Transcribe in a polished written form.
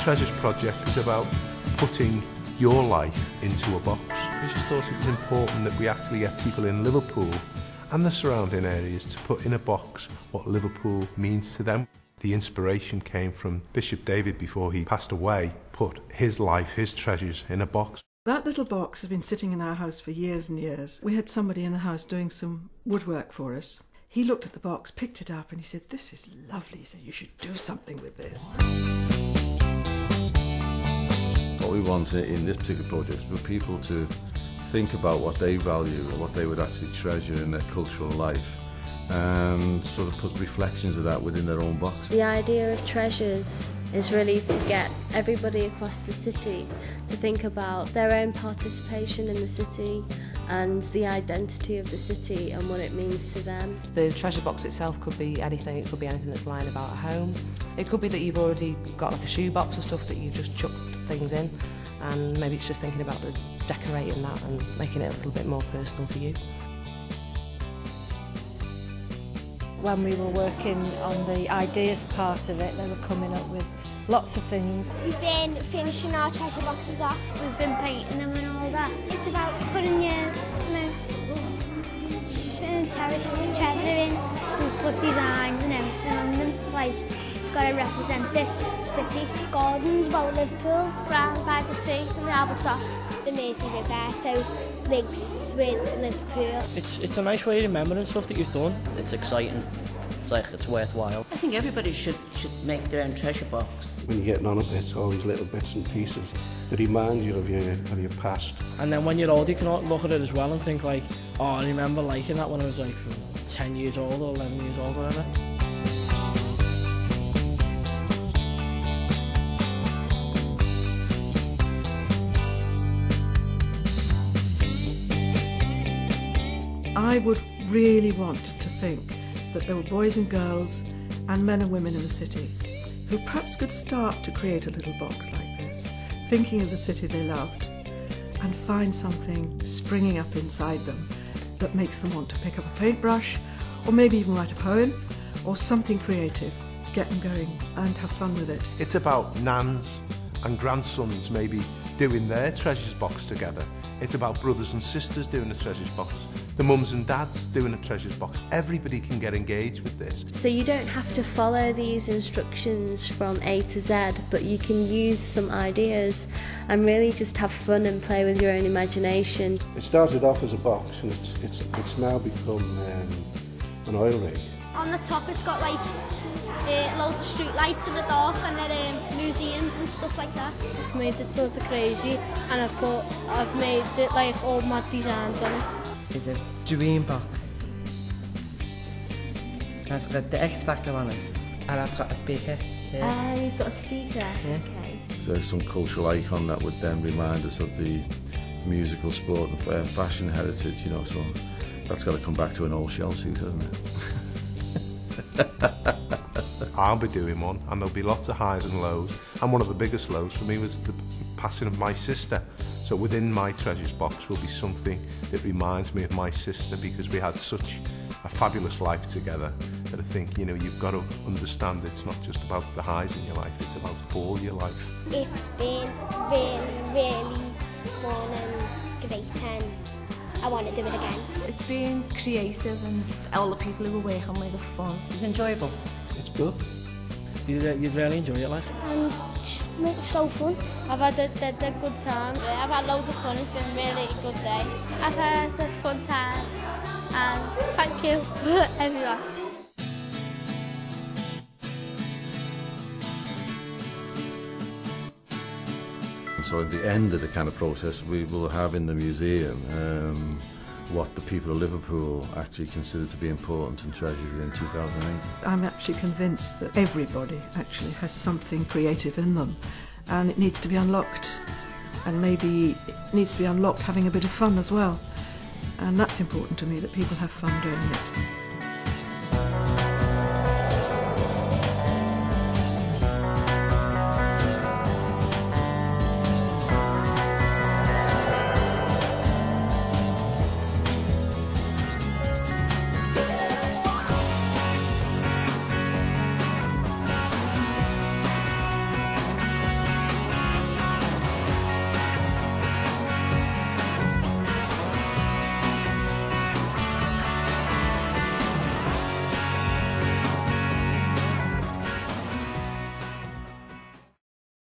Treasures project is about putting your life into a box. We just thought it was important that we actually get people in Liverpool and the surrounding areas to put in a box what Liverpool means to them. The inspiration came from Bishop David before he passed away, put his life, his treasures in a box. That little box has been sitting in our house for years and years. We had somebody in the house doing some woodwork for us. He looked at the box, picked it up and he said, "This is lovely," he said, "you should do something with this." What we want in this particular project is for people to think about what they value and what they would actually treasure in their cultural life, and sort of put reflections of that within their own box. The idea of treasures is really to get everybody across the city to think about their own participation in the city and the identity of the city and what it means to them. The treasure box itself could be anything. It could be anything that's lying about at home. It could be that you've already got like a shoe box or stuff that you've just chucked things in, and maybe it's just thinking about decorating that and making it a little bit more personal to you. When we were working on the ideas part of it, they were coming up with lots of things. We've been finishing our treasure boxes off. We've been painting them and all that. It's about putting your most cherished treasure in. We've put designs and everything on them. Like, it's got to represent this city. Gardens about Liverpool, ground by the sea and the Albert Dock. The Mersey River, so it links with Liverpool. It's a nice way of remembering stuff that you've done. It's exciting. It's worthwhile. I think everybody should make their own treasure box. When you're getting on a bit, all these little bits and pieces that remind you of your past. And then when you're old, you can look at it as well and think like, oh, I remember liking that when I was like 10 years old or 11 years old or whatever. I would really want to think that there were boys and girls and men and women in the city who perhaps could start to create a little box like this, thinking of the city they loved, and find something springing up inside them that makes them want to pick up a paintbrush or maybe even write a poem or something creative, get them going and have fun with it. It's about nans and grandsons maybe doing their treasures box together. It's about brothers and sisters doing a treasures box. The mums and dads doing a treasures box. Everybody can get engaged with this. So you don't have to follow these instructions from A to Z, but you can use some ideas and really just have fun and play with your own imagination. It started off as a box and it's now become an oil rig. On the top it's got like loads of street lights in the dark and museums and stuff like that. I've made it sort of crazy and I've made it like all mad designs on it. It's a dream box. I've got the X Factor on it and I've got a speaker. Ah, you've got a speaker? Yeah. Okay. So some cultural icon that would then remind us of the musical, sport and fashion heritage, you know, so that's got to come back to an old shell suit, hasn't it? I'll be doing one and there'll be lots of highs and lows, and one of the biggest lows for me was the passing of my sister. So within my treasures box will be something that reminds me of my sister, because we had such a fabulous life together that I think, you know, you've got to understand it's not just about the highs in your life, it's about all your life. It's been really fun and great and I want to do it again. It's been creative and all the people who were working with are fun. It's enjoyable. It's good. You'd really enjoy it, like? And it's so fun. I've had a good time. I've had loads of fun. It's been a really good day. I've had a fun time and thank you everyone. So at the end of the kind of process, we will have in the museum what the people of Liverpool actually consider to be important and treasured in 2008. I'm actually convinced that everybody actually has something creative in them and it needs to be unlocked, and maybe it needs to be unlocked having a bit of fun as well, and that's important to me, that people have fun doing it.